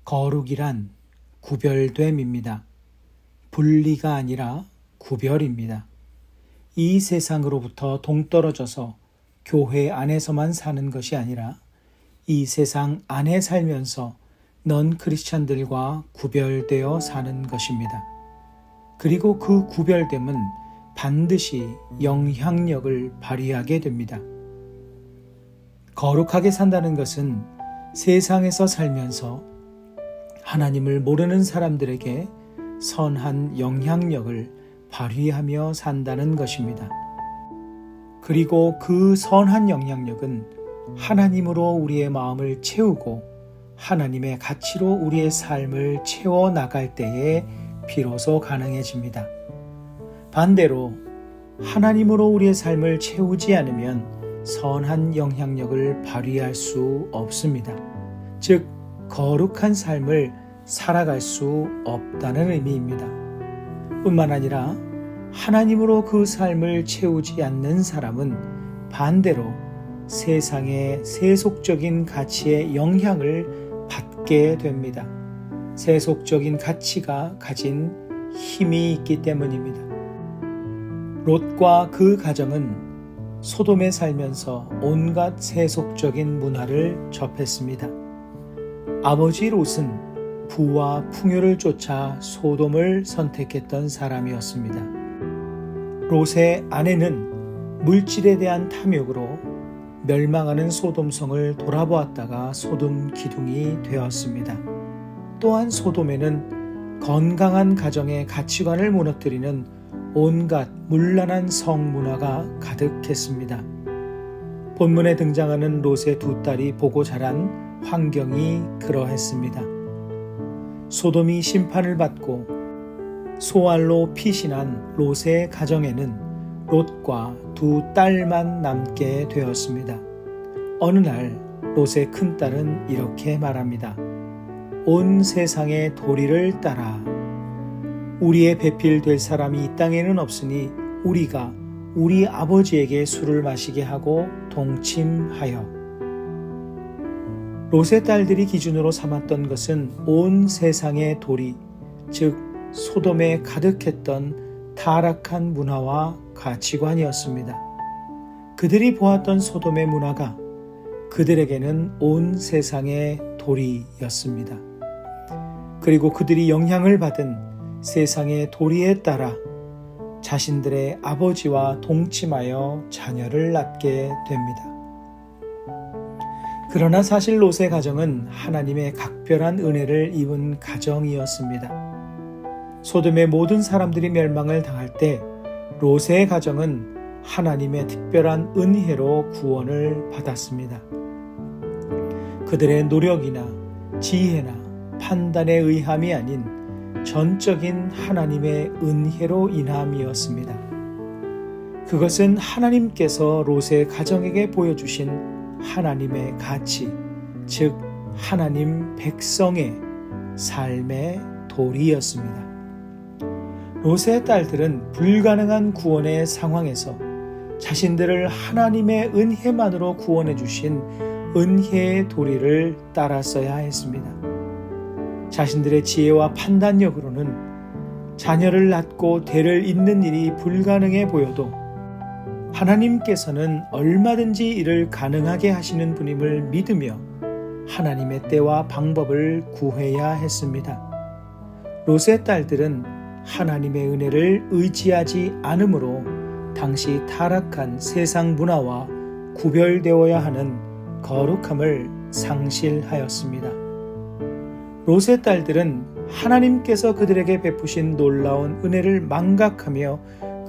거룩이란 구별됨입니다. 분리가 아니라 구별입니다. 이 세상으로부터 동떨어져서 교회 안에서만 사는 것이 아니라 이 세상 안에 살면서 넌 크리스찬들과 구별되어 사는 것입니다. 그리고 그 구별됨은 반드시 영향력을 발휘하게 됩니다. 거룩하게 산다는 것은 세상에서 살면서 하나님을 모르는 사람들에게 선한 영향력을 발휘하며 산다는 것입니다. 그리고 그 선한 영향력은 하나님으로 우리의 마음을 채우고 하나님의 가치로 우리의 삶을 채워 나갈 때에 비로소 가능해집니다. 반대로 하나님으로 우리의 삶을 채우지 않으면 선한 영향력을 발휘할 수 없습니다. 즉, 거룩한 삶을 살아갈 수 없다는 의미입니다. 뿐만 아니라 하나님으로 그 삶을 채우지 않는 사람은 반대로 세상의 세속적인 가치의 영향을 받게 됩니다. 세속적인 가치가 가진 힘이 있기 때문입니다. 롯과 그 가정은 소돔에 살면서 온갖 세속적인 문화를 접했습니다. 아버지 롯은 부와 풍요를 쫓아 소돔을 선택했던 사람이었습니다. 롯의 아내는 물질에 대한 탐욕으로 멸망하는 소돔성을 돌아보았다가 소돔 기둥이 되었습니다. 또한 소돔에는 건강한 가정의 가치관을 무너뜨리는 온갖 문란한 성문화가 가득했습니다. 본문에 등장하는 롯의 두 딸이 보고 자란 환경이 그러했습니다. 소돔이 심판을 받고 소알로 피신한 롯의 가정에는 롯과 두 딸만 남게 되었습니다. 어느 날 롯의 큰딸은 이렇게 말합니다. 온 세상의 도리를 따라 우리의 배필될 사람이 이 땅에는 없으니 우리가 우리 아버지에게 술을 마시게 하고 동침하여. 롯의 딸들이 기준으로 삼았던 것은 온 세상의 도리, 즉 소돔에 가득했던 타락한 문화와 가치관이었습니다. 그들이 보았던 소돔의 문화가 그들에게는 온 세상의 도리였습니다. 그리고 그들이 영향을 받은 세상의 도리에 따라 자신들의 아버지와 동침하여 자녀를 낳게 됩니다. 그러나 사실 롯의 가정은 하나님의 각별한 은혜를 입은 가정이었습니다. 소돔의 모든 사람들이 멸망을 당할 때 롯의 가정은 하나님의 특별한 은혜로 구원을 받았습니다. 그들의 노력이나 지혜나 판단에 의함이 아닌 전적인 하나님의 은혜로 인함이었습니다. 그것은 하나님께서 롯의 가정에게 보여주신 하나님의 가치, 즉 하나님 백성의 삶의 도리였습니다. 롯의 딸들은 불가능한 구원의 상황에서 자신들을 하나님의 은혜만으로 구원해 주신 은혜의 도리를 따랐어야 했습니다. 자신들의 지혜와 판단력으로는 자녀를 낳고 대를 잇는 일이 불가능해 보여도 하나님께서는 얼마든지 이를 가능하게 하시는 분임을 믿으며 하나님의 때와 방법을 구해야 했습니다. 롯의 딸들은 하나님의 은혜를 의지하지 않으므로 당시 타락한 세상 문화와 구별되어야 하는 거룩함을 상실하였습니다. 롯의 딸들은 하나님께서 그들에게 베푸신 놀라운 은혜를 망각하며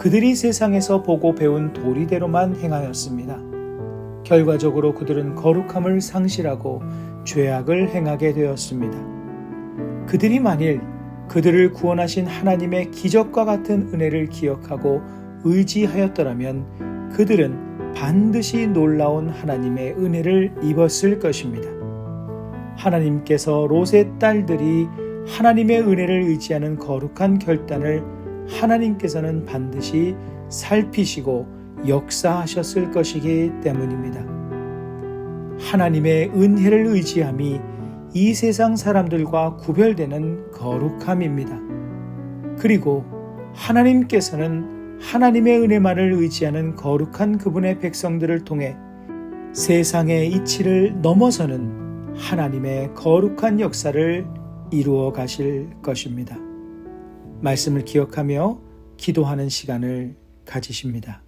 그들이 세상에서 보고 배운 도리대로만 행하였습니다. 결과적으로 그들은 거룩함을 상실하고 죄악을 행하게 되었습니다. 그들이 만일 그들을 구원하신 하나님의 기적과 같은 은혜를 기억하고 의지하였더라면 그들은 반드시 놀라운 하나님의 은혜를 입었을 것입니다. 하나님께서 롯의 딸들이 하나님의 은혜를 의지하는 거룩한 결단을 하나님께서는 반드시 살피시고 역사하셨을 것이기 때문입니다. 하나님의 은혜를 의지함이 이 세상 사람들과 구별되는 거룩함입니다. 그리고 하나님께서는 하나님의 은혜만을 의지하는 거룩한 그분의 백성들을 통해 세상의 이치를 넘어서는 하나님의 거룩한 역사를 이루어 가실 것입니다. 말씀을 기억하며 기도하는 시간을 가지십니다.